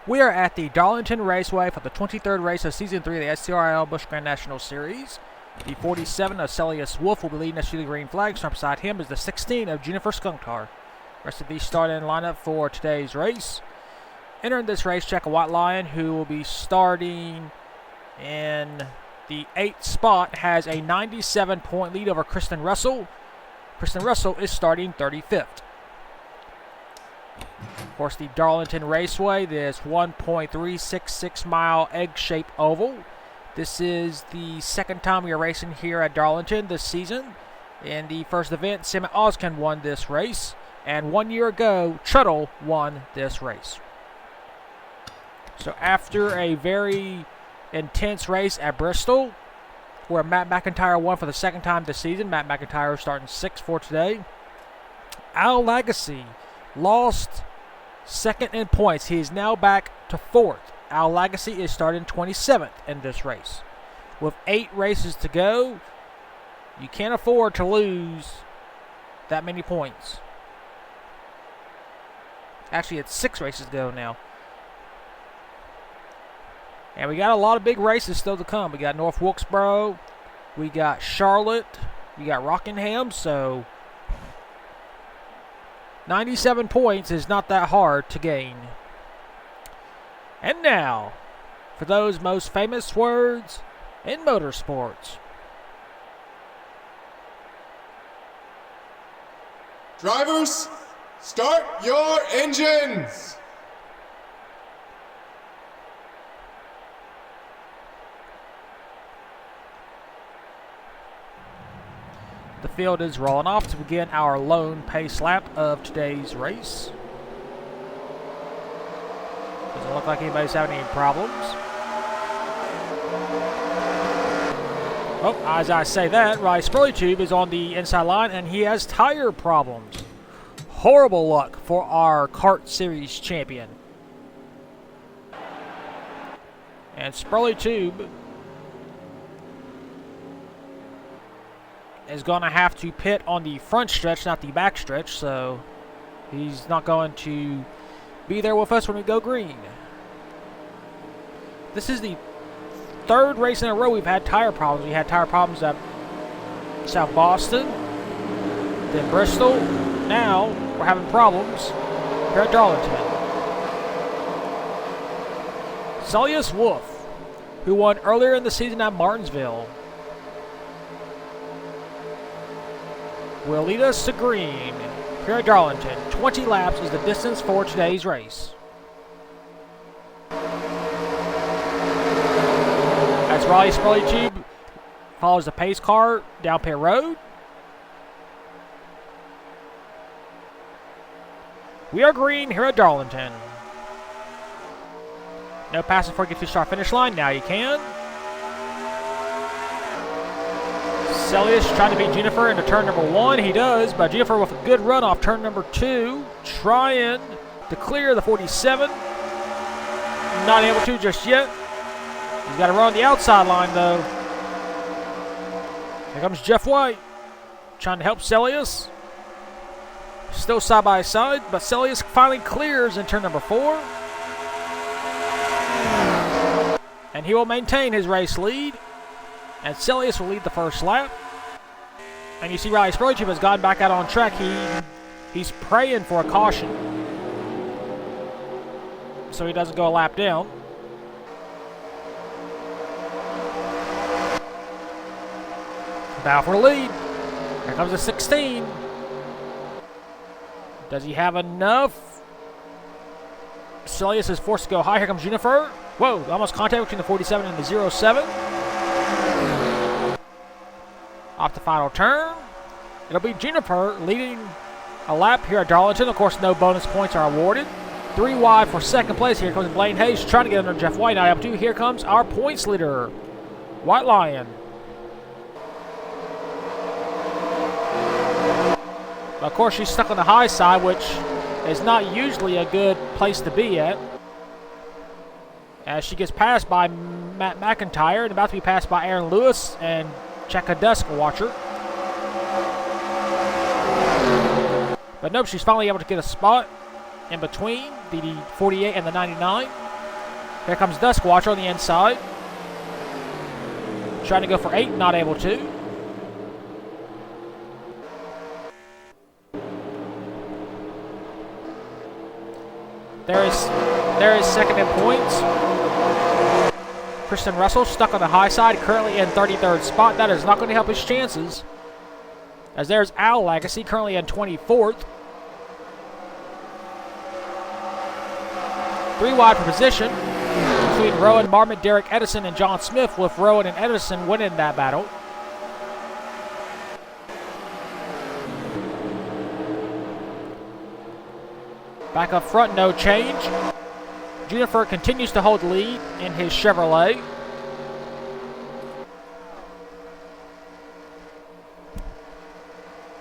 We are at the Darlington Raceway for the 23rd race of Season 3 of the SCRL Busch Grand National Series. The 47 of Celius Wolf will be leading us to the green flag. Starting beside him is the 16 of Jennifer Skunktar. Rest of these start in lineup for today's race. Entering this race, check a White Lion, who will be starting in the 8th spot, has a 97-point lead over Kristen Russell. Kristen Russell is starting 35th. Of course, the Darlington Raceway, this 1.366-mile egg-shaped oval. This is the second time we are racing here at Darlington this season. In the first event, Simon Oskin won this race, and 1 year ago, Tuttle won this race. So after a very intense race at Bristol, where Matt McIntyre won for the second time this season, Matt McIntyre starting 6th for today, Al Lagasse lost second in points. He is now back to 4th. Al Lagasse is starting 27th in this race. With 8 races to go, you can't afford to lose that many points. Actually, it's 6 races to go now. And we got a lot of big races still to come. We got North Wilkesboro, we got Charlotte, we got Rockingham, so 97 points is not that hard to gain. And now, for those most famous words in motorsports. Drivers, start your engines! The field is rolling off to begin our lone pace lap of today's race. Doesn't look like anybody's having any problems. Oh, as I say that, Riley Spurleytube is on the inside line and he has tire problems. Horrible luck for our kart series champion. And Spurleytube is going to have to pit on the front stretch, not the back stretch, so he's not going to be there with us when we go green. This is the 3rd race in a row we've had tire problems. We had tire problems at South Boston, then Bristol. Now we're having problems here at Darlington. Celius Wolf, who won earlier in the season at Martinsville, will lead us to green here at Darlington. 20 laps is the distance for today's race. As Riley Spurleytube follows the pace car down pit road. We are green here at Darlington. No passing before you get to the start finish line. Now you can. Celius trying to beat Jennifer into turn number 1. He does, but Jennifer with a good run off turn number 2. Trying to clear the 47. Not able to just yet. He's got to run on the outside line, though. Here comes Jeff White. Trying to help Celius. Still side by side, but Celius finally clears in turn number 4. And he will maintain his race lead. And Celius will lead the first lap. And you see Riley Spurleytube has gone back out on track. He's praying for a caution, so he doesn't go a lap down. Battle for the lead. Here comes the 16. Does he have enough? Celius is forced to go high. Here comes Jennifer. Whoa, almost contact between the 47 and the 07. Off the final turn. It'll be Jennifer leading a lap here at Darlington. Of course, no bonus points are awarded. 3 wide for second place. Here comes Blaine Hayes trying to get under Jeff White. Not able to. Here comes our points leader, White Lion. Of course, she's stuck on the high side, which is not usually a good place to be at. As she gets passed by Matt McIntyre and about to be passed by Aaron Lewis and Check a Desk Watcher. But nope, she's finally able to get a spot in between the 48 and the 99. Here comes Duskwatcher on the inside. Trying to go for 8, not able to. There is second in points. Kristen Russell stuck on the high side, currently in 33rd spot. That is not going to help his chances. As there's Al Legacy, currently in 24th. 3 wide for position between Rowan Marmot, Derek Edison, and John Smith, with Rowan and Edison winning that battle. Back up front, no change. Juniper continues to hold the lead in his Chevrolet.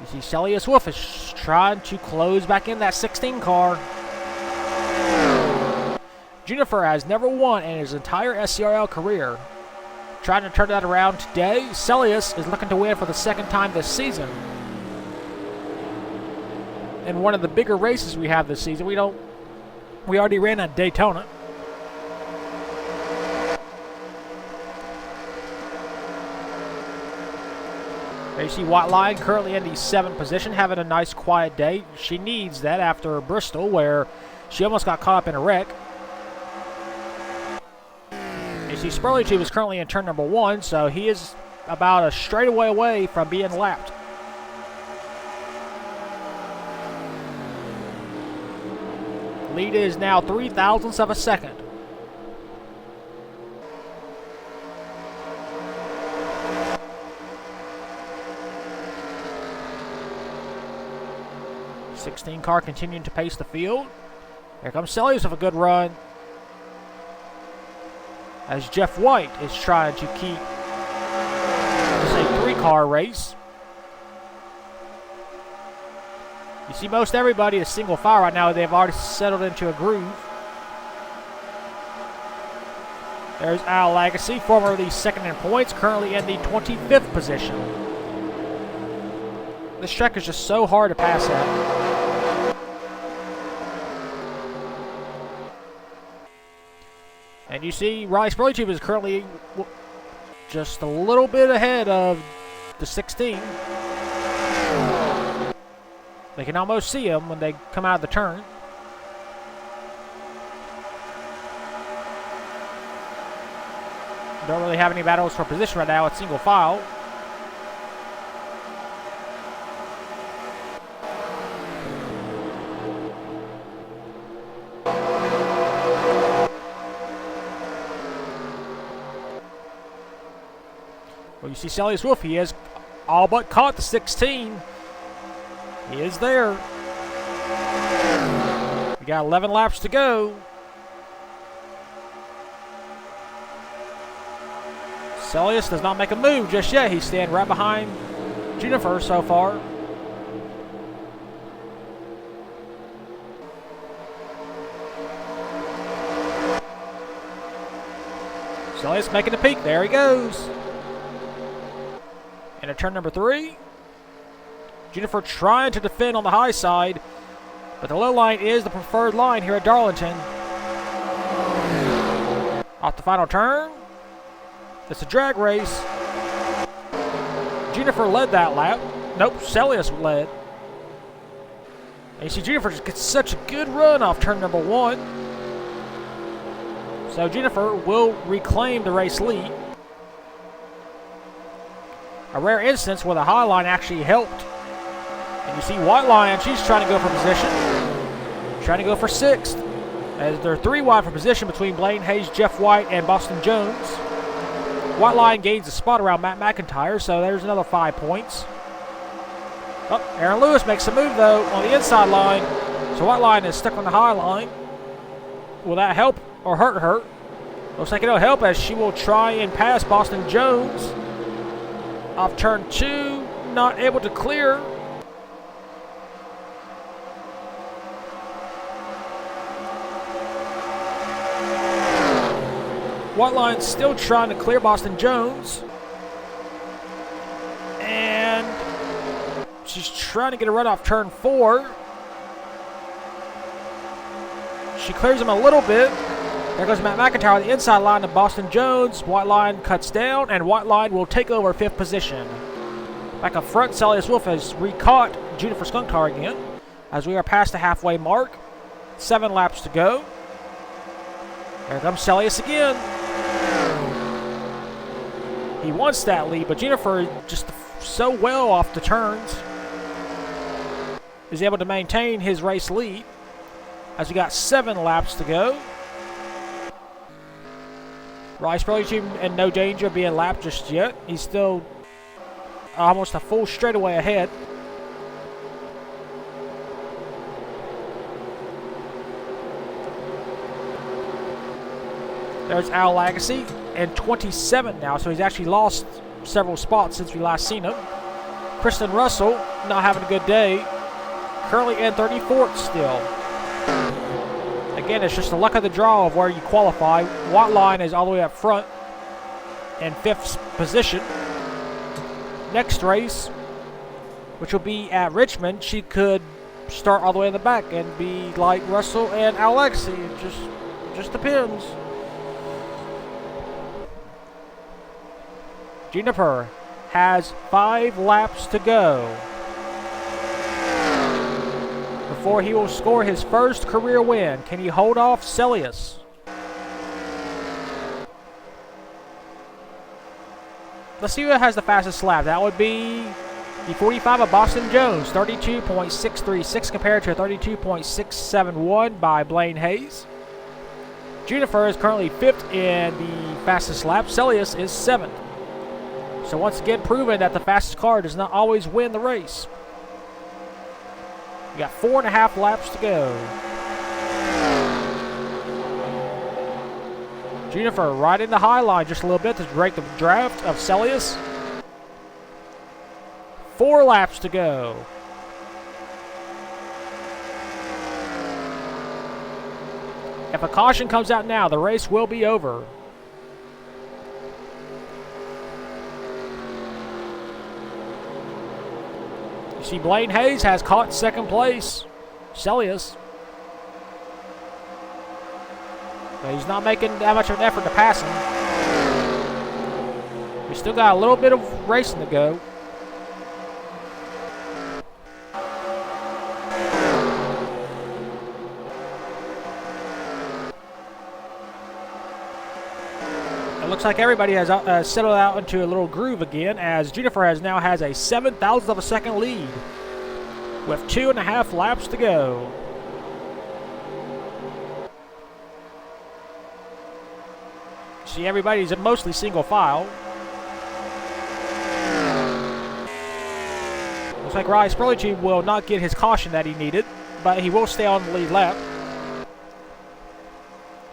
You see Celius Wolf is trying to close back in that 16 car. Juniper has never won in his entire SCRL career. Trying to turn that around today. Celius is looking to win for the second time this season. In one of the bigger races we have this season. We already ran at Daytona. There you see White Line currently in the 7th position, having a nice quiet day. She needs that after Bristol, where she almost got caught up in a wreck. You see Spurley Tube is currently in turn number 1, so he is about a straightaway away from being lapped. Lead is now 0.03 of a second. '16 car continuing to pace the field. Here comes Celius with a good run, as Jeff White is trying to keep this a 3-car race. You see most everybody is single file right now. They've already settled into a groove. There's Al Legacy, formerly second in points, currently in the 25th position. This track is just so hard to pass at. And you see Rice Burley Tube is currently just a little bit ahead of the 16. They can almost see him when they come out of the turn. Don't really have any battles for position right now. It's single file. Well, you see Celius Wolf. He has all but caught the 16. He is there. We got 11 laps to go. Celius does not make a move just yet. He's staying right behind Juniper so far. Celius making the peak. There he goes. Into turn number 3. Juniper trying to defend on the high side, but the low line is the preferred line here at Darlington. Off the final turn. It's a drag race. Juniper led that lap. Nope, Celius led. And you see Juniper just gets such a good run off turn number 1. So Juniper will reclaim the race lead. A rare instance where the high line actually helped. And you see White Lion, she's trying to go for position. Trying to go for 6th. As they're 3 wide for position between Blaine Hayes, Jeff White, and Boston Jones. White Lion gains a spot around Matt McIntyre, so there's another 5 points. Oh, Aaron Lewis makes a move, though, on the inside line. So White Lion is stuck on the high line. Will that help or hurt her? Looks like it'll help, as she will try and pass Boston Jones. Off turn 2, not able to clear. White Line still trying to clear Boston Jones. And she's trying to get a run off turn 4. She clears him a little bit. There goes Matt McIntyre on the inside line to Boston Jones. White Line cuts down, and White Line will take over 5th position. Back up front, Celius Wolf has re-caught Juniper Skunktar again as we are past the halfway mark. 7 laps to go. There comes Celius again. He wants that lead, but Juniper just so well off the turns is able to maintain his race lead as we got 7 laps to go. Rice probably in no danger of being lapped just yet. He's still almost a full straightaway ahead. There's Al Lagacy in 27 now, so he's actually lost several spots since we last seen him. Kristen Russell not having a good day, currently in 34th still. Again, it's just the luck of the draw of where you qualify. White Line is all the way up front in 5th position. Next race, which will be at Richmond, she could start all the way in the back and be like Russell and Alexi. It just depends. Juniper has 5 laps to go before he will score his first career win. Can he hold off Celius? Let's see who has the fastest lap. That would be the 45 of Boston Jones, 32.636 compared to 32.671 by Blaine Hayes. Juniper is currently 5th in the fastest lap. Celius is 7th. So once again, proving that the fastest car does not always win the race. We got 4.5 laps to go. Juniper right in the high line just a little bit to break the draft of Celius. 4 laps to go. If a caution comes out now, the race will be over. You see Blaine Hayes has caught 2nd place. Celius. But he's not making that much of an effort to pass him. We still got a little bit of racing to go. It looks like everybody has settled out into a little groove again, as Juniper now has a 7,000th of a second lead with 2.5 laps to go. See, everybody's mostly single file. Looks like Rise Perlichi will not get his caution that he needed, but he will stay on the lead lap.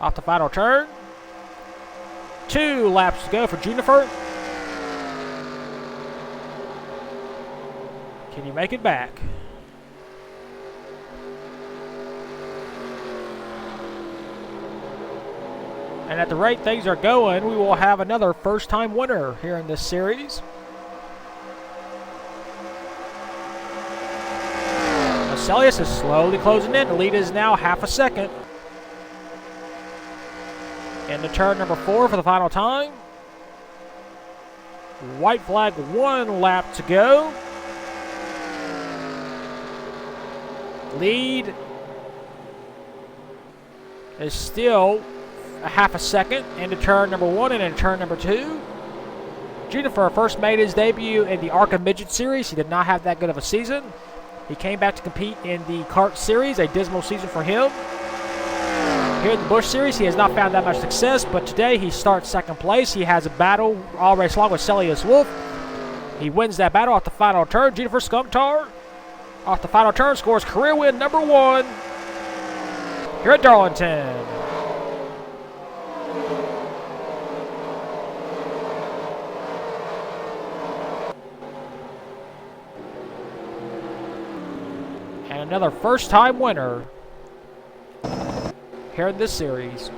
Off the final turn. 2 laps to go for Juniper. Can you make it back? And at the rate things are going, we will have another first-time winner here in this series. Celius is slowly closing in. The lead is now half a second. Into turn number 4 for the final time. White flag, 1 lap to go. Lead is still a half a second into turn number 1 and into turn number 2. Juniper first made his debut in the ARCA Midget Series. He did not have that good of a season. He came back to compete in the Kart Series, a dismal season for him. Here in the Busch Series, he has not found that much success, but today he starts 2nd place. He has a battle all race long with Celius Wolf. He wins that battle off the final turn. Juniper Skunktar, off the final turn, scores career win number 1 here at Darlington. And another first-time winner here in this series.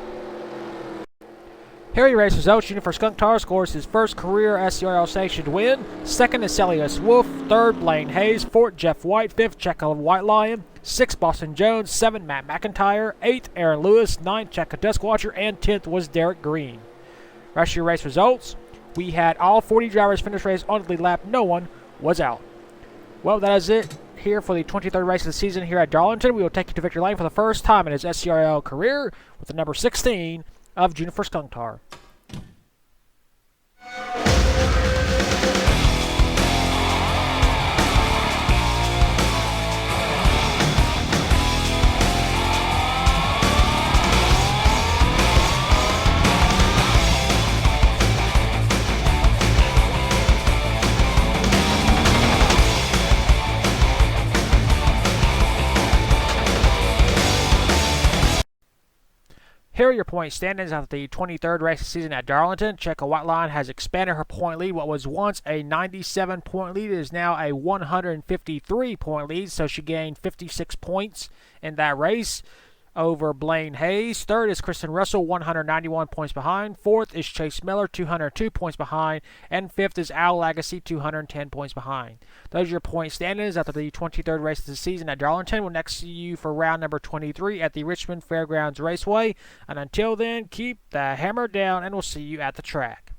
Harry race results. Juniper Skunktar scores his first career SCRL sanctioned win. 2nd is Celius Wolf. 3rd, Blaine Hayes. 4th, Jeff White. 5th, Checo White Lion. 6th, Boston Jones. 7th, Matt McIntyre. 8th, Aaron Lewis. 9th, Check Desk Watcher. And 10th was Derek Green. Rest of your race results. We had all 40 drivers finish race on the lead lap. No one was out. Well, that is it here for the 23rd race of the season here at Darlington. We will take you to victory lane for the first time in his SCRL career with the number 16 of Juniper Skunktar. Here are your point standings after the 23rd race of the season at Darlington. Checo Whiteline has expanded her point lead. What was once a 97-point lead is now a 153-point lead, so she gained 56 points in that race over Blaine Hayes. 3rd is Kristen Russell, 191 points behind. 4th is Chase Miller, 202 points behind. And 5th is Al Lagacy, 210 points behind. Those are your point standings after the 23rd race of the season at Darlington. We'll next see you for round number 23 at the Richmond Fairgrounds Raceway. And until then, keep the hammer down, and we'll see you at the track.